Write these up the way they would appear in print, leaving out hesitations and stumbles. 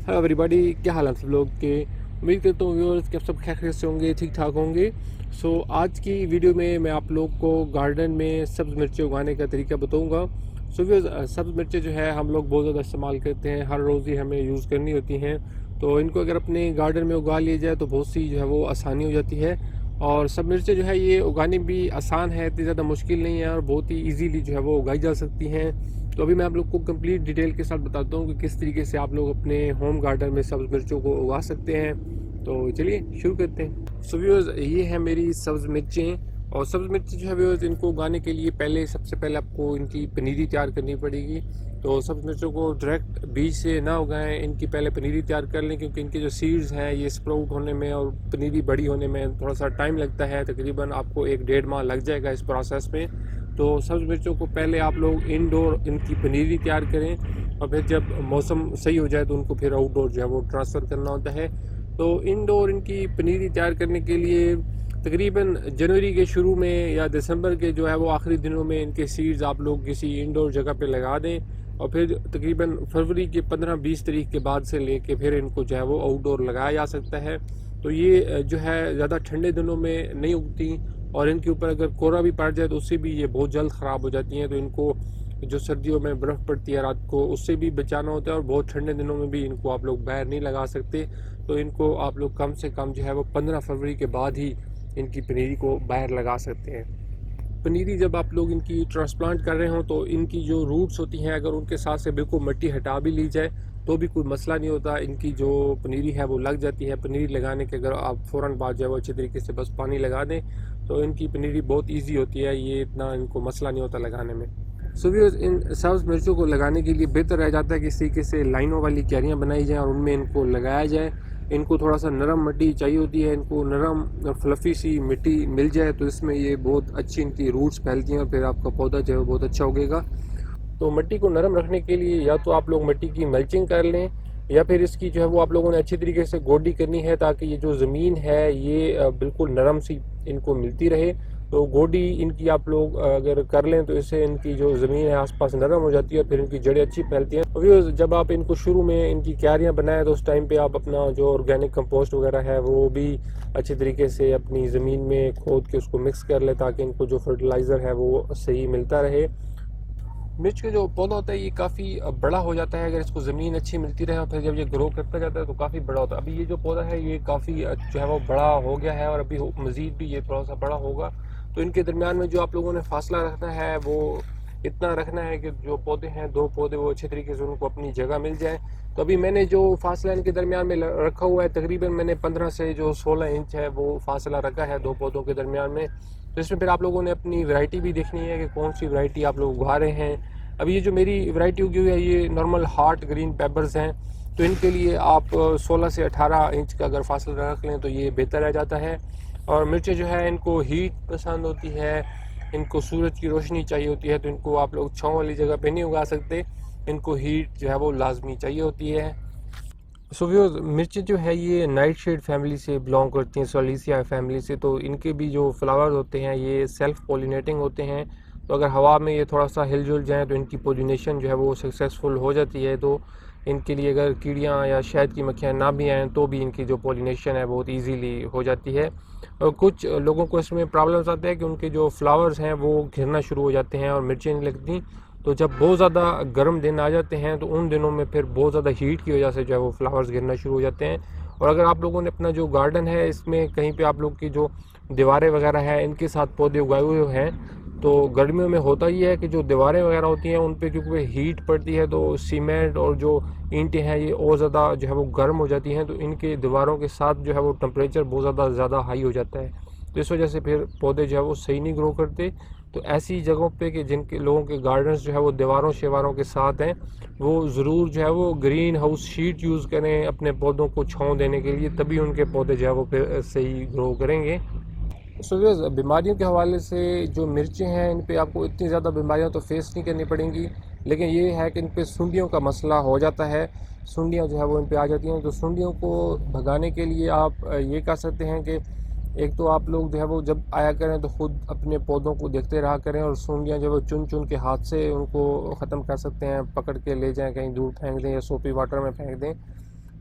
Hello everybody, क्या हाल है सब लोग के। उम्मीद करता हूँ व्यूअर्स कि आप सब खैरियत से होंगे, ठीक ठाक होंगे। आज की वीडियो में मैं आप लोग को गार्डन में सब्ज़ मिर्चें उगाने का तरीका बताऊँगा। व्यूअर्स, सब्ज़ मिर्चें जो है हम लोग बहुत ज़्यादा इस्तेमाल करते हैं, हर रोज़ ही हमें यूज़ करनी होती हैं। तो इनको अगर अपने गार्डन में उगा लिया जाए तो बहुत सी जो है वो आसानी हो जाती है। और सब मिर्चें जो है ये उगानी भी आसान है, इतनी ज़्यादा मुश्किल नहीं है और बहुत ही ईजीली जो है वो उगाई जा सकती हैं। तो अभी मैं आप लोग को कंप्लीट डिटेल के साथ बताता हूँ कि किस तरीके से आप लोग अपने होम गार्डन में सब्ज़ मिर्चों को उगा सकते हैं। तो चलिए शुरू करते हैं। व्यूअर्स, ये है मेरी सब्ज़ मिर्चें। और सब्ज़ मिर्ची जो है व्यूअर्स, इनको उगाने के लिए सबसे पहले आपको इनकी पनीरी तैयार करनी पड़ेगी। तो सब्ज़ मिर्चों को डायरेक्ट बीज से ना उगाएं, इनकी पहले पनीरी तैयार कर लें, क्योंकि इनके जो सीड्स हैं ये स्प्राउट होने में और पनीरी बड़ी होने में थोड़ा सा टाइम लगता है। तकरीबन आपको 1-1.5 माह लग जाएगा इस प्रोसेस में। तो सब्ज़ मिर्चों को पहले आप लोग इंडोर इनकी पनीरी तैयार करें और फिर जब मौसम सही हो जाए तो उनको फिर आउटडोर जो है वो ट्रांसफ़र करना होता है। तो इंडोर इनकी पनीरी तैयार करने के लिए तकरीबन जनवरी के शुरू में या दिसंबर के जो है वो आखिरी दिनों में इनके सीड्स आप लोग किसी इंडोर जगह पे लगा दें। और फिर तकरीबन फरवरी के 15-20 तारीख के बाद से लेके फिर इनको जो है वो आउटडोर लगाया जा सकता है। तो ये जो है ज़्यादा ठंडे दिनों में नहीं उगती और इनके ऊपर अगर कोहरा भी पड़ जाए तो उससे भी ये बहुत जल्द ख़राब हो जाती हैं। तो इनको जो सर्दियों में बर्फ़ पड़ती है रात को, उससे भी बचाना होता है और बहुत ठंडे दिनों में भी इनको आप लोग बाहर नहीं लगा सकते। तो इनको आप लोग कम से कम जो है वो 15 फरवरी के बाद ही इनकी पनीरी को बाहर लगा सकते हैं। पनीरी जब आप लोग इनकी ट्रांसप्लांट कर रहे हो तो इनकी जो रूट्स होती हैं, अगर उनके साथ से बिल्कुल मिट्टी हटा भी ली जाए तो भी कोई मसला नहीं होता। इनकी जो पनीरी है वो लग जाती है। पनीरी लगाने के अगर आप फ़ौरन बाद जो है वो अच्छे तरीके से बस पानी लगा दें तो इनकी पनीरी बहुत ईजी होती है, ये इतना इनको मसला नहीं होता लगाने में। व्यूअर्स, इन सब्ज़ मिर्चों को लगाने के लिए बेहतर रह जाता है कि इस तरीके से लाइनों वाली क्यारियाँ बनाई जाएँ और उनमें इनको लगाया जाए। इनको थोड़ा सा नरम मिट्टी चाहिए होती है, इनको नरम फ्लफ़ी सी मिट्टी मिल जाए तो इसमें ये बहुत अच्छी इनकी रूट्स फैलती हैं और फिर आपका पौधा जो है वो बहुत अच्छा उगेगा। तो मिट्टी को नरम रखने के लिए या तो आप लोग मिट्टी की मल्चिंग कर लें या फिर इसकी जो है वो आप लोगों ने अच्छी तरीके से गोडी करनी है, ताकि ये जो ज़मीन है ये बिल्कुल नरम सी इनको मिलती रहे। तो गोडी इनकी आप लोग अगर कर लें तो इससे इनकी जो ज़मीन है आसपास नरम हो जाती है और फिर इनकी जड़ें अच्छी फैलती हैं। और जब आप इनको शुरू में इनकी क्यारियाँ बनाएं तो उस टाइम पे आप अपना जो ऑर्गेनिक कंपोस्ट वगैरह है वो भी अच्छे तरीके से अपनी ज़मीन में खोद के उसको मिक्स कर लें, ताकि इनको जो फर्टिलाइज़र है वो सही मिलता रहे। मिर्च का जो पौधा होता है ये काफ़ी बड़ा हो जाता है अगर इसको ज़मीन अच्छी मिलती रहे और फिर जब ये ग्रो करता जाता है तो काफ़ी बड़ा होता है। अभी ये जो पौधा है ये काफ़ी जो है वो बड़ा हो गया है और अभी मज़ीद भी ये थोड़ा सा बड़ा होगा। तो इनके दरमियान में जो आप लोगों ने फासला रखना है वो इतना रखना है कि जो पौधे हैं, दो पौधे, वो अच्छे तरीके से उनको अपनी जगह मिल जाए। तो अभी मैंने जो फासला इनके दरमियान में रखा हुआ है, तकरीबन मैंने 15 से जो 16 इंच है वो फासला रखा है दो पौधों के दरमियान में। तो इसमें फिर आप लोगों ने अपनी वैरायटी भी देखनी है कि कौन सी वैरायटी आप लोग उगा रहे हैं। अभी ये जो मेरी वैरायटी उगी हुई है ये नॉर्मल हार्ट ग्रीन पेपर्स हैं। तो इनके लिए आप 16 से 18 इंच का अगर फासला रख लें तो ये बेहतर रह जाता है। और मिर्चें जो है इनको हीट पसंद होती है, इनको सूरज की रोशनी चाहिए होती है, तो इनको आप लोग छाँव वाली जगह पे नहीं उगा सकते, इनको हीट जो है वो लाजमी चाहिए होती है। व्यूअर्स, मिर्ची जो है ये नाइट शेड फैमिली से बिलोंग करती हैं, सोलिसिया फैमिली से। तो इनके भी जो फ्लावर्स होते हैं ये सेल्फ पोलिनेटिंग होते हैं। तो अगर हवा में ये थोड़ा सा हिलजुल जाए तो इनकी पोलिनेशन जो है वो सक्सेसफुल हो जाती है। तो इनके लिए अगर कीड़ियाँ या शहद की मक्खियाँ ना भी आएँ तो भी इनकी जो पोलिनेशन है बहुत ईजीली हो जाती है। और कुछ लोगों को इसमें प्रॉब्लम्स आते हैं कि उनके जो फ्लावर्स हैं वो घिरना शुरू हो जाते हैं और मिर्चें नहीं लगती। तो जब बहुत ज़्यादा गर्म दिन आ जाते हैं तो उन दिनों में फिर बहुत ज़्यादा हीट की वजह से जो है वो फ्लावर्स गिरना शुरू हो जाते हैं। और अगर आप लोगों ने अपना जो गार्डन है इसमें कहीं पे आप लोग की जो दीवारें वगैरह हैं इनके साथ पौधे उगाए हुए हैं, तो गर्मियों में होता ही है कि जो दीवारें वगैरह होती हैं उन पे क्योंकि हीट पड़ती है तो सीमेंट और जो ईंटें हैं ये और ज़्यादा जो है वो गर्म हो जाती हैं। तो इनके दीवारों के साथ जो है वो टेम्परेचर बहुत ज़्यादा हाई हो जाता है। तो इस वजह से फिर पौधे जो है वो सही नहीं ग्रो करते। तो ऐसी जगहों पे कि जिनके लोगों के गार्डन्स जो है वो दीवारों शेवारों के साथ हैं, वो ज़रूर जो है वो ग्रीन हाउस शीट यूज़ करें अपने पौधों को छाँव देने के लिए, तभी उनके पौधे जो है वो फिर सही ग्रो करेंगे। बीमारियों के हवाले से जो मिर्चें हैं इन पे आपको इतनी ज़्यादा बीमारियां तो फेस नहीं करनी पड़ेंगी, लेकिन ये है कि इन पे सुंडियों का मसला हो जाता है। सुंडियां जो है वो इन पे आ जाती हैं। तो सुंडियों को भगाने के लिए आप ये कर सकते हैं कि एक तो आप लोग जो है वो जब आया करें तो ख़ुद अपने पौधों को देखते रहा करें और सुंडियां जो है वो चुन चुन के हाथ से उनको ख़त्म कर सकते हैं, पकड़ के ले जाएं कहीं दूर फेंक दें या सोपी वाटर में फेंक दें।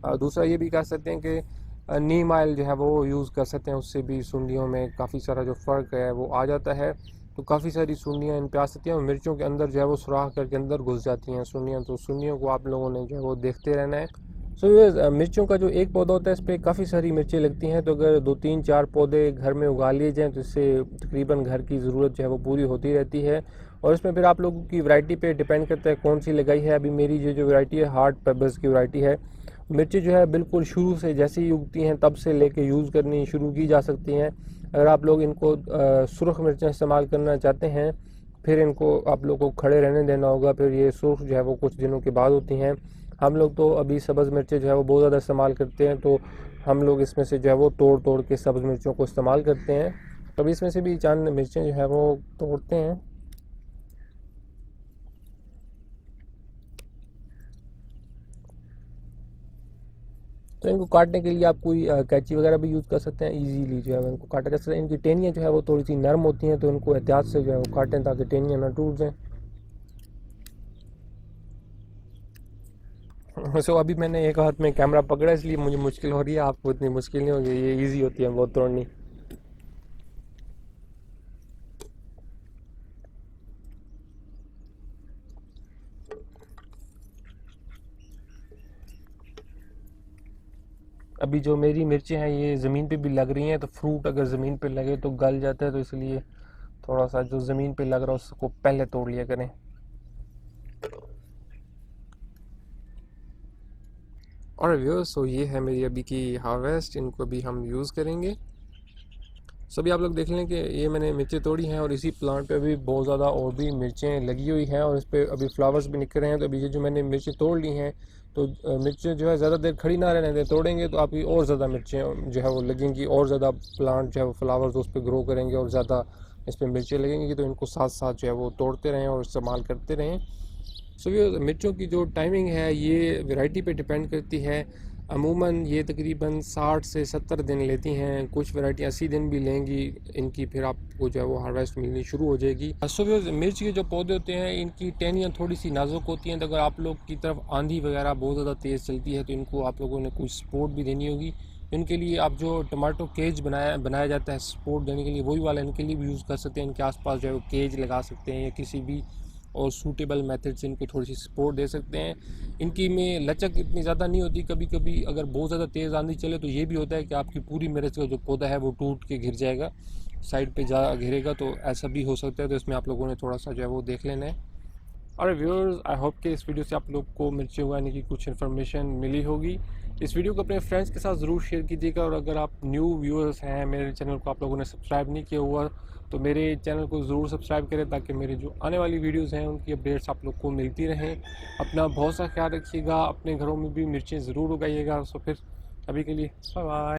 दूसरा ये भी कह सकते हैं कि नीम ऑयल जो है वो यूज़ कर सकते हैं, उससे भी सुंडियों में काफ़ी सारा जो फ़र्क है वो आ जाता है। तो काफ़ी सारी सुंडियाँ इन पे आ सकती हैं और मिर्चों के अंदर जो है वो सुराख करके अंदर घुस जाती हैं सुंडियाँ, तो सुंडियों को आप लोगों ने जो है वो देखते रहना है। सो ये मिर्चों का जो एक पौधा होता है इस पर काफ़ी सारी मिर्चें लगती हैं, तो अगर 2 3 4 पौधे घर में उगा लिए जाएँ तो इससे तकरीबन घर की ज़रूरत जो है वो पूरी होती रहती है। और इसमें फिर आप लोगों की वैरायटी पे डिपेंड करता है कौन सी लगाई है। अभी मेरी जो वैरायटी है हार्ट पेपर्स की वैरायटी है। मिर्ची जो है बिल्कुल शुरू से जैसे ही उगती हैं तब से लेके यूज़ करनी शुरू की जा सकती हैं। अगर आप लोग इनको सुर्ख मिर्चें इस्तेमाल करना चाहते हैं, फिर इनको आप लोग को खड़े रहने देना होगा, फिर ये सुर्ख जो है वो कुछ दिनों के बाद होती हैं। हम लोग तो अभी सब्ज़ मिर्चें जो है वो बहुत ज़्यादा इस्तेमाल करते हैं, तो हम लोग इसमें से जो है वो तोड़ तोड़ के सब्ज़ मिर्चों को इस्तेमाल करते हैं। कभी इसमें से भी चंद मिर्चें जो है वो तोड़ते हैं। तो इनको काटने के लिए आप कोई कैंची वगैरह भी यूज़ कर सकते हैं, इजीली जो है वो इनको काटा जा सकता है। इनकी टहनियाँ जो है वो थोड़ी सी नरम होती हैं, तो इनको एहतियात से जो है वो काटें ताकि टहनियाँ ना टूट जाएँ। सो अभी मैंने एक हाथ में कैमरा पकड़ा इसलिए मुझे मुश्किल हो रही है, आपको इतनी मुश्किल नहीं होगी, ये ईजी होती है बहुत तोड़नी। अभी जो मेरी मिर्चें हैं ये ज़मीन पे भी लग रही हैं, तो फ्रूट अगर ज़मीन पे लगे तो गल जाता है, तो इसलिए थोड़ा सा जो ज़मीन पे लग रहा है उसको पहले तोड़ लिया करें। और व्यूअर्स, सो ये है मेरी अभी की हार्वेस्ट, इनको भी हम यूज़ करेंगे। सभी आप लोग देख लें कि ये मैंने मिर्चें तोड़ी हैं और इसी प्लांट पे अभी बहुत ज़्यादा और भी मिर्चें लगी हुई हैं और इस पर अभी फ्लावर्स भी निकल रहे हैं। तो अभी ये जो मैंने मिर्चें तोड़ ली हैं, तो मिर्चें जो है ज़्यादा देर खड़ी ना रहने दें, तोड़ेंगे तो आपकी और ज़्यादा मिर्चें जो है वो लगेंगी, और ज़्यादा प्लांट जो है वो फ्लावर्स उस पर ग्रो करेंगे और ज़्यादा इस पर मिर्चें लगेंगी। तो इनको साथ साथ जो है वो तोड़ते रहें और इस्तेमाल करते रहें। सो ये मिर्चों की जो टाइमिंग है ये वैरायटी पे डिपेंड करती है। अमूमन ये तकरीबन 60 से 70 दिन लेती हैं, कुछ वैरायटी 80 दिन भी लेंगी इनकी, फिर आपको जो है वो हार्वेस्ट मिलनी शुरू हो जाएगी। सो मिर्च के जो पौधे होते हैं इनकी टहनियाँ थोड़ी सी नाजुक होती हैं, तो अगर आप लोग की तरफ आंधी वगैरह बहुत ज़्यादा तेज़ चलती है तो इनको आप लोगों ने कुछ सपोर्ट भी देनी होगी। इनके लिए आप जो टमाटो केज बनाया जाता है सपोर्ट देने के लिए, वही वाला इनके लिए भी यूज़ कर सकते हैं। इनके आसपास जो है वो केज लगा सकते हैं या किसी भी और सूटेबल मेथड से इनको थोड़ी सी सपोर्ट दे सकते हैं। इनकी में लचक इतनी ज़्यादा नहीं होती, कभी कभी अगर बहुत ज़्यादा तेज़ आंधी चले तो ये भी होता है कि आपकी पूरी मिर्च का जो पौधा है वो टूट के गिर जाएगा, साइड पे जा गिरेगा, तो ऐसा भी हो सकता है। तो इसमें आप लोगों ने थोड़ा सा जो है वो देख लेना है। और व्यूअर्स, आई होप कि इस वीडियो से आप लोग को मिर्ची उगाने की कुछ इन्फॉर्मेशन मिली होगी। इस वीडियो को अपने फ्रेंड्स के साथ ज़रूर शेयर कीजिएगा, और अगर आप न्यू व्यूअर्स हैं, मेरे चैनल को आप लोगों ने सब्सक्राइब नहीं किया हुआ, तो मेरे चैनल को ज़रूर सब्सक्राइब करें ताकि मेरी जो आने वाली वीडियोज़ हैं उनकी अपडेट्स आप लोग को मिलती रहें। अपना बहुत सा ख्याल रखिएगा, अपने घरों में भी मिर्चें ज़रूर उगाइएगा। सो फिर अभी के लिए बाय बाय।